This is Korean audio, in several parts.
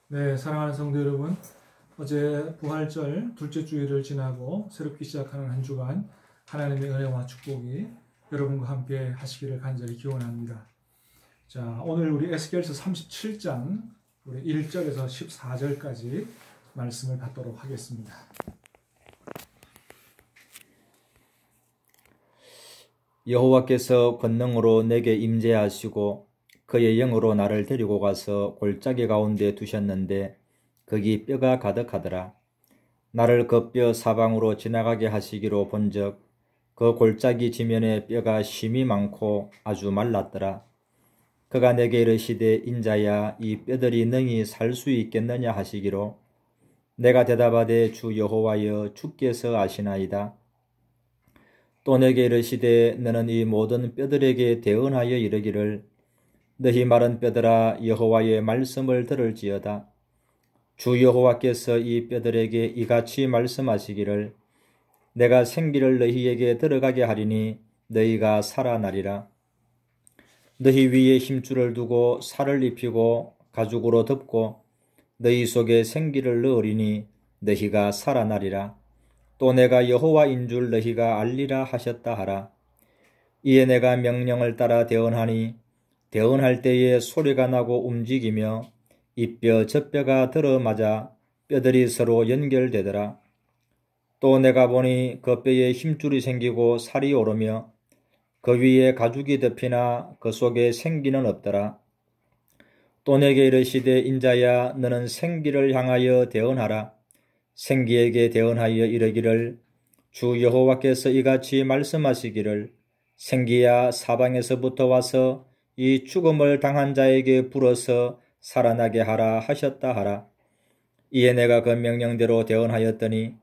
네, 사랑하는 성도 여러분, 어제 부활절 둘째 주일을 지나고 새롭게 시작하는 한 주간 하나님의 은혜와 축복이 여러분과 함께 하시기를 간절히 기원합니다. 자, 오늘 우리 에스겔서 37장 우리 1절에서 14절까지 말씀을 받도록 하겠습니다. 여호와께서 권능으로 내게 임재하시고 그의 영으로 나를 데리고 가서 골짜기 가운데 두셨는데 거기 뼈가 가득하더라. 나를 그 뼈 사방으로 지나가게 하시기로 본즉 그 골짜기 지면에 뼈가 심이 많고 아주 말랐더라. 그가 내게 이르시되 인자야 이 뼈들이 능히 살 수 있겠느냐 하시기로 내가 대답하되 주 여호와여 주께서 아시나이다. 또 내게 이르시되 너는 이 모든 뼈들에게 대언하여 이르기를 너희 마른 뼈들아 여호와의 말씀을 들을지어다. 주 여호와께서 이 뼈들에게 이같이 말씀하시기를 내가 생기를 너희에게 들어가게 하리니 너희가 살아나리라. 너희 위에 힘줄을 두고 살을 입히고 가죽으로 덮고 너희 속에 생기를 넣으리니 너희가 살아나리라. 또 내가 여호와인 줄 너희가 알리라 하셨다 하라. 이에 내가 명령을 따라 대언하니 대언할 때에 소리가 나고 움직이며 이 뼈 저 뼈가 들어맞아 뼈들이 서로 연결되더라. 또 내가 보니 그 뼈에 힘줄이 생기고 살이 오르며 그 위에 가죽이 덮이나 그 속에 생기는 없더라. 또 내게 이르시되 인자야 너는 생기를 향하여 대언하라. 생기에게 대언하여 이르기를 주 여호와께서 이같이 말씀하시기를 생기야 사방에서부터 와서 이 죽음을 당한 자에게 불어서 살아나게 하라 하셨다 하라. 이에 내가 그 명령대로 대언하였더니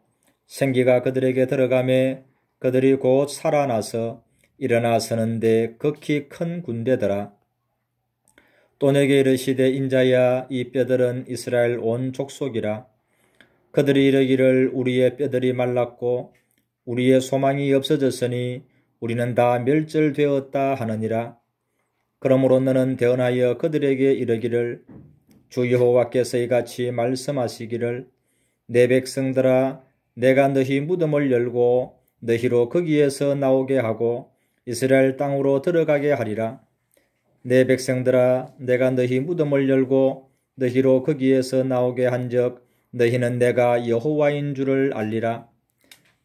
생기가 그들에게 들어가매 그들이 곧 살아나서 일어나 서는데 극히 큰 군대더라. 또 내게 이르시되 인자야 이 뼈들은 이스라엘 온 족속이라. 그들이 이르기를 우리의 뼈들이 말랐고 우리의 소망이 없어졌으니 우리는 다 멸절되었다 하느니라. 그러므로 너는 대언하여 그들에게 이르기를 주 여호와께서 이같이 말씀하시기를 내 백성들아 내가 너희 무덤을 열고 너희로 거기에서 나오게 하고 이스라엘 땅으로 들어가게 하리라. 내 백성들아 내가 너희 무덤을 열고 너희로 거기에서 나오게 한즉 너희는 내가 여호와인 줄을 알리라.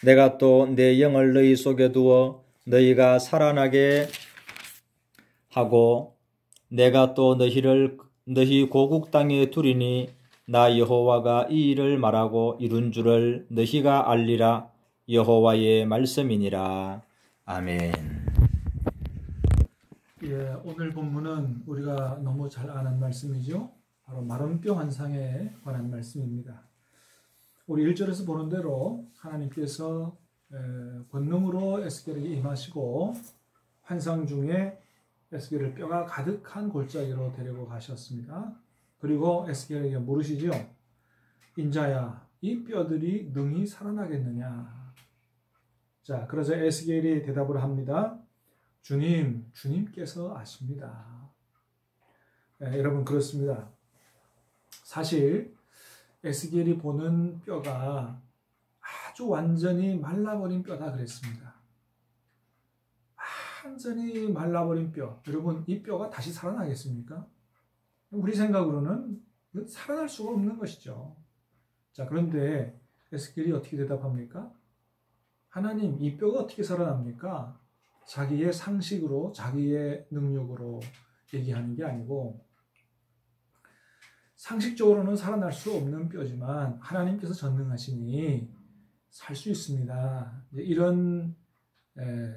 내가 또 내 영을 너희 속에 두어 너희가 살아나게 하고 내가 또 너희를 너희 고국 땅에 두리니 나 여호와가 이 일을 말하고 이룬 줄을 너희가 알리라. 여호와의 말씀이니라. 아멘. 예, 오늘 본문은 우리가 너무 잘 아는 말씀이죠. 바로 마른 뼈 환상에 관한 말씀입니다. 우리 1절에서 보는 대로 하나님께서 권능으로 에스겔에게 임하시고 환상 중에 에스겔을 뼈가 가득한 골짜기로 데리고 가셨습니다. 그리고 에스겔에게 물으시죠. 인자야, 이 뼈들이 능히 살아나겠느냐? 자, 그래서 에스겔이 대답을 합니다. 주님께서 아십니다. 여러분 그렇습니다. 사실 에스겔이 보는 뼈가 아주 완전히 말라버린 뼈다 그랬습니다. 완전히 말라버린 뼈. 여러분 이 뼈가 다시 살아나겠습니까? 우리 생각으로는 살아날 수가 없는 것이죠. 자, 그런데 에스겔이 어떻게 대답합니까? 하나님, 이 뼈가 어떻게 살아납니까? 자기의 상식으로, 자기의 능력으로 얘기하는 게 아니고 상식적으로는 살아날 수 없는 뼈지만 하나님께서 전능하시니 살 수 있습니다. 이런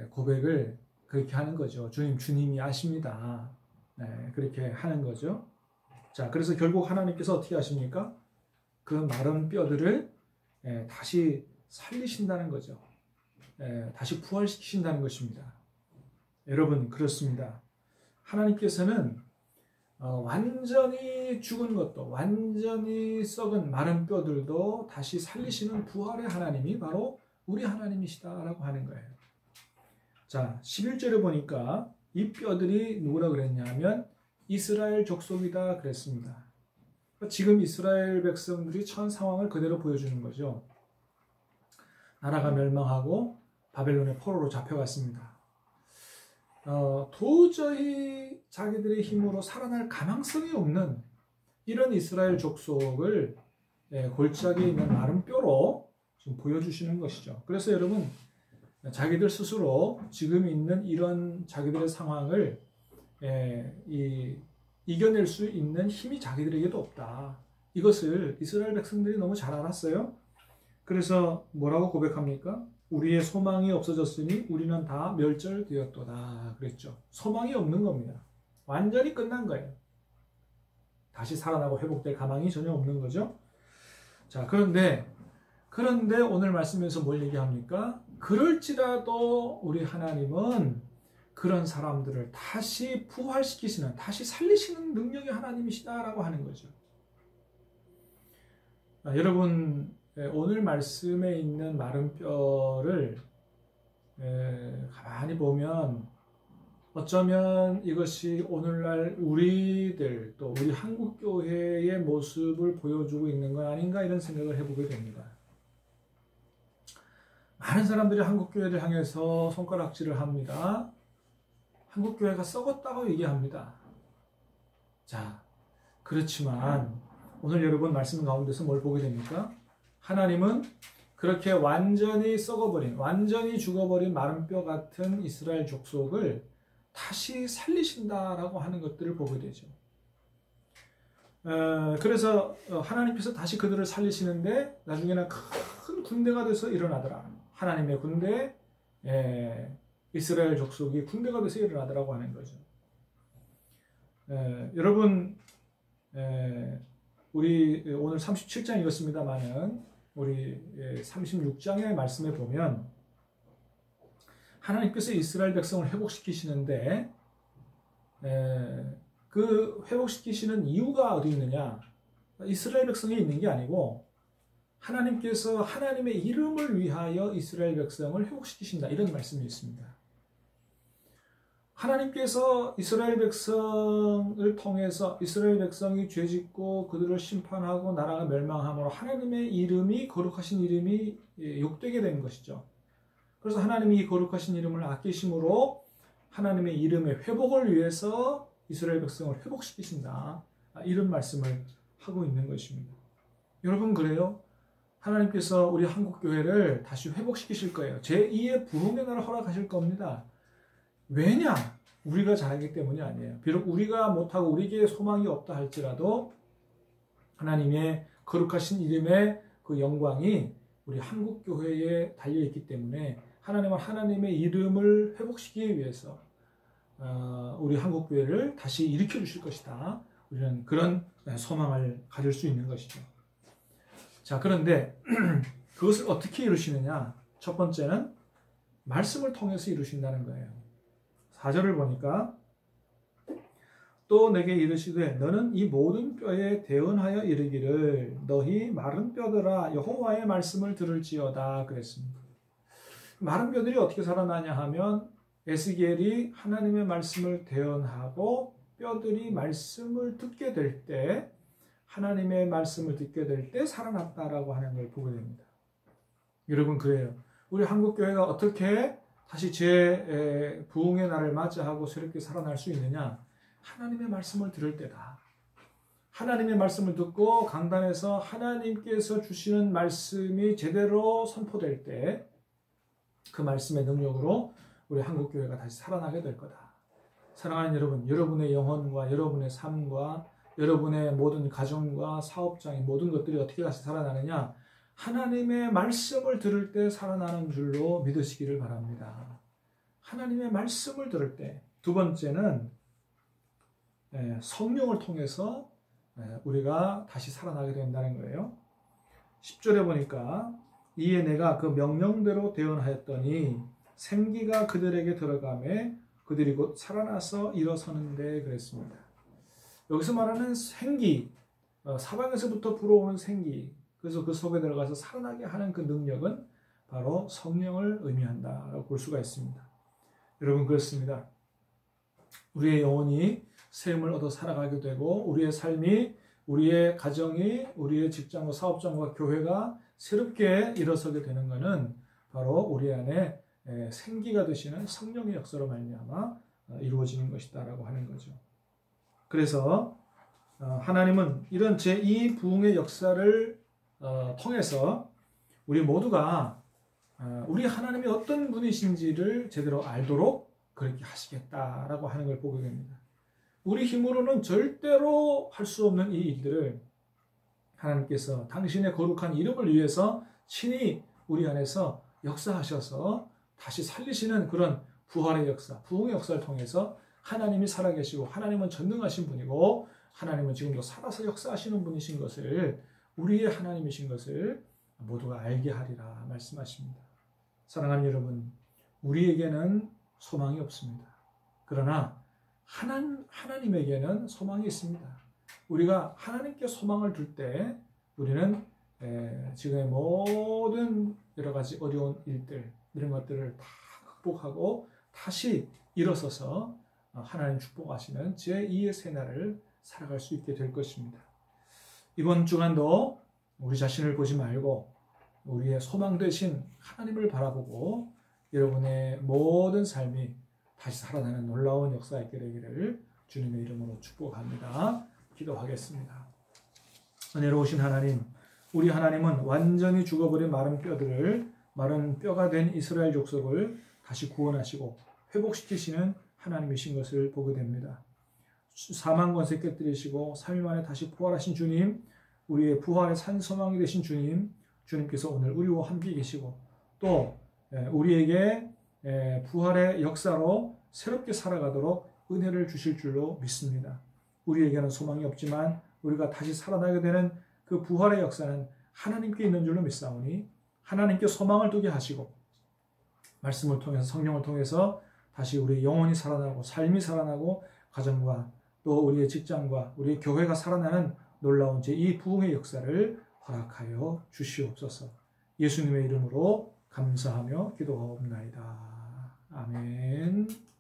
고백을 그렇게 하는 거죠. 주님이 아십니다. 그렇게 하는 거죠. 자, 그래서 결국 하나님께서 어떻게 하십니까? 그 마른 뼈들을 다시 살리신다는 거죠. 다시 부활시키신다는 것입니다. 여러분 그렇습니다. 하나님께서는 완전히 죽은 것도 완전히 썩은 마른 뼈들도 다시 살리시는 부활의 하나님이 바로 우리 하나님이시다라고 하는 거예요. 자, 11절에 보니까 이 뼈들이 누구라 그랬냐면 이스라엘 족속이다 그랬습니다. 지금 이스라엘 백성들이 처한 상황을 그대로 보여주는 거죠. 나라가 멸망하고 바벨론의 포로로 잡혀갔습니다. 도저히 자기들의 힘으로 살아날 가망성이 없는 이런 이스라엘 족속을 골짜기에 있는 마른 뼈로 지금 보여주시는 것이죠. 그래서 여러분, 자기들 스스로 지금 있는 이런 자기들의 상황을 이겨낼 수 있는 힘이 자기들에게도 없다. 이것을 이스라엘 백성들이 너무 잘 알았어요. 그래서 뭐라고 고백합니까? 우리의 소망이 없어졌으니 우리는 다 멸절되었도다 그랬죠. 소망이 없는 겁니다. 완전히 끝난 거예요. 다시 살아나고 회복될 가망이 전혀 없는 거죠. 자, 그런데 오늘 말씀에서 뭘 얘기합니까? 그럴지라도 우리 하나님은 그런 사람들을 다시 부활시키시는, 다시 살리시는 능력의 하나님이시다라고 하는 거죠. 여러분, 오늘 말씀에 있는 마른 뼈를 가만히 보면 어쩌면 이것이 오늘날 우리들, 또 우리 한국교회의 모습을 보여주고 있는 건 아닌가 이런 생각을 해보게 됩니다. 많은 사람들이 한국교회를 향해서 손가락질을 합니다. 한국교회가 썩었다고 얘기합니다. 자, 그렇지만 오늘 여러분 말씀 가운데서 뭘 보게 됩니까? 하나님은 그렇게 완전히 썩어버린, 완전히 죽어버린 마른 뼈 같은 이스라엘 족속을 다시 살리신다라고 하는 것들을 보게 되죠. 그래서 하나님께서 다시 그들을 살리시는데 나중에는 큰 군대가 돼서 일어나더라. 하나님의 군대, 이스라엘 족속이 군대가 돼서 일어나더라고 하는 거죠. 여러분, 우리 오늘 37장 읽었습니다만은 우리 36장의 말씀에 보면 하나님께서 이스라엘 백성을 회복시키시는데 그 회복시키시는 이유가 어디 있느냐? 이스라엘 백성이 있는 게 아니고 하나님께서 하나님의 이름을 위하여 이스라엘 백성을 회복시키신다. 이런 말씀이 있습니다. 하나님께서 이스라엘 백성을 통해서 이스라엘 백성이 죄짓고 그들을 심판하고 나라가 멸망함으로 하나님의 이름이, 거룩하신 이름이 욕되게 된 것이죠. 그래서 하나님이 이 거룩하신 이름을 아끼심으로 하나님의 이름의 회복을 위해서 이스라엘 백성을 회복시키신다. 이런 말씀을 하고 있는 것입니다. 여러분, 그래요? 하나님께서 우리 한국교회를 다시 회복시키실 거예요. 제2의 부흥의 날을 허락하실 겁니다. 왜냐? 우리가 잘하기 때문이 아니에요. 비록 우리가 못하고 우리에게 소망이 없다 할지라도 하나님의 거룩하신 이름의 그 영광이 우리 한국교회에 달려있기 때문에 하나님은 하나님의 이름을 회복시키기 위해서 우리 한국교회를 다시 일으켜 주실 것이다. 우리는 그런 소망을 가질 수 있는 것이죠. 자, 그런데 그것을 어떻게 이루시느냐? 첫 번째는 말씀을 통해서 이루신다는 거예요. 4절을 보니까 또 내게 이르시되 너는 이 모든 뼈에 대언하여 이르기를 너희 마른 뼈들아 여호와의 말씀을 들을지어다 그랬습니다. 마른 뼈들이 어떻게 살아나냐 하면 에스겔이 하나님의 말씀을 대언하고 뼈들이 말씀을 듣게 될 때, 하나님의 말씀을 듣게 될 때 살아났다라고 하는 걸 보게 됩니다. 여러분, 그래요. 우리 한국교회가 어떻게 다시 부흥의 날을 맞이하고 새롭게 살아날 수 있느냐? 하나님의 말씀을 들을 때다. 하나님의 말씀을 듣고 강단에서 하나님께서 주시는 말씀이 제대로 선포될 때 그 말씀의 능력으로 우리 한국교회가 다시 살아나게 될 거다. 사랑하는 여러분, 여러분의 영혼과 여러분의 삶과 여러분의 모든 가정과 사업장의 모든 것들이 어떻게 다시 살아나느냐? 하나님의 말씀을 들을 때 살아나는 줄로 믿으시기를 바랍니다. 하나님의 말씀을 들을 때. 두 번째는 성령을 통해서 우리가 다시 살아나게 된다는 거예요. 10절에 보니까 이에 내가 그 명령대로 대언하였더니 생기가 그들에게 들어가매 그들이 곧 살아나서 일어서는데 그랬습니다. 여기서 말하는 생기, 사방에서부터 불어오는 생기, 그래서 그 속에 들어가서 살아나게 하는 그 능력은 바로 성령을 의미한다라고 볼 수가 있습니다. 여러분, 그렇습니다. 우리의 영혼이 새 힘을 얻어 살아가게 되고 우리의 삶이 우리의 가정이, 우리의 직장과 사업장과 교회가 새롭게 일어서게 되는 것은 바로 우리 안에 생기가 되시는 성령의 역사로 말미암아 이루어지는 것이다라고 하는 거죠. 그래서 하나님은 이런 제2 부흥의 역사를 통해서 우리 모두가 우리 하나님이 어떤 분이신지를 제대로 알도록 그렇게 하시겠다라고 하는 걸 보게 됩니다. 우리 힘으로는 절대로 할 수 없는 이 일들을 하나님께서 당신의 거룩한 이름을 위해서 친히 우리 안에서 역사하셔서 다시 살리시는 그런 부활의 역사, 부흥의 역사를 통해서 하나님이 살아계시고 하나님은 전능하신 분이고 하나님은 지금도 살아서 역사하시는 분이신 것을, 우리의 하나님이신 것을 모두가 알게 하리라 말씀하십니다. 사랑하는 여러분, 우리에게는 소망이 없습니다. 그러나 하나님에게는 소망이 있습니다. 우리가 하나님께 소망을 둘 때 우리는 지금의 모든 여러 가지 어려운 일들, 이런 것들을 다 극복하고 다시 일어서서 하나님 축복하시는 제2의 새날을 살아갈 수 있게 될 것입니다. 이번 주간도 우리 자신을 보지 말고 우리의 소망 되신 하나님을 바라보고 여러분의 모든 삶이 다시 살아나는 놀라운 역사가 있게 되기를 주님의 이름으로 축복합니다. 기도하겠습니다. 은혜로우신 하나님, 우리 하나님은 완전히 죽어버린 마른 뼈가 된 이스라엘 족속을 다시 구원하시고 회복시키시는 하나님이신 것을 보게 됩니다. 사망 권세 깨뜨리시고 3일 만에 다시 부활하신 주님, 우리의 부활의 산소망이 되신 주님께서 오늘 우리와 함께 계시고 또 우리에게 부활의 역사로 새롭게 살아가도록 은혜를 주실 줄로 믿습니다. 우리에게는 소망이 없지만 우리가 다시 살아나게 되는 그 부활의 역사는 하나님께 있는 줄로 믿사오니 하나님께 소망을 두게 하시고 말씀을 통해서, 성령을 통해서 다시 우리 영혼이 살아나고 삶이 살아나고 가정과 또 우리의 직장과 우리의 교회가 살아나는 놀라운 제2 부흥의 역사를 허락하여 주시옵소서. 예수님의 이름으로 감사하며 기도하옵나이다. 아멘.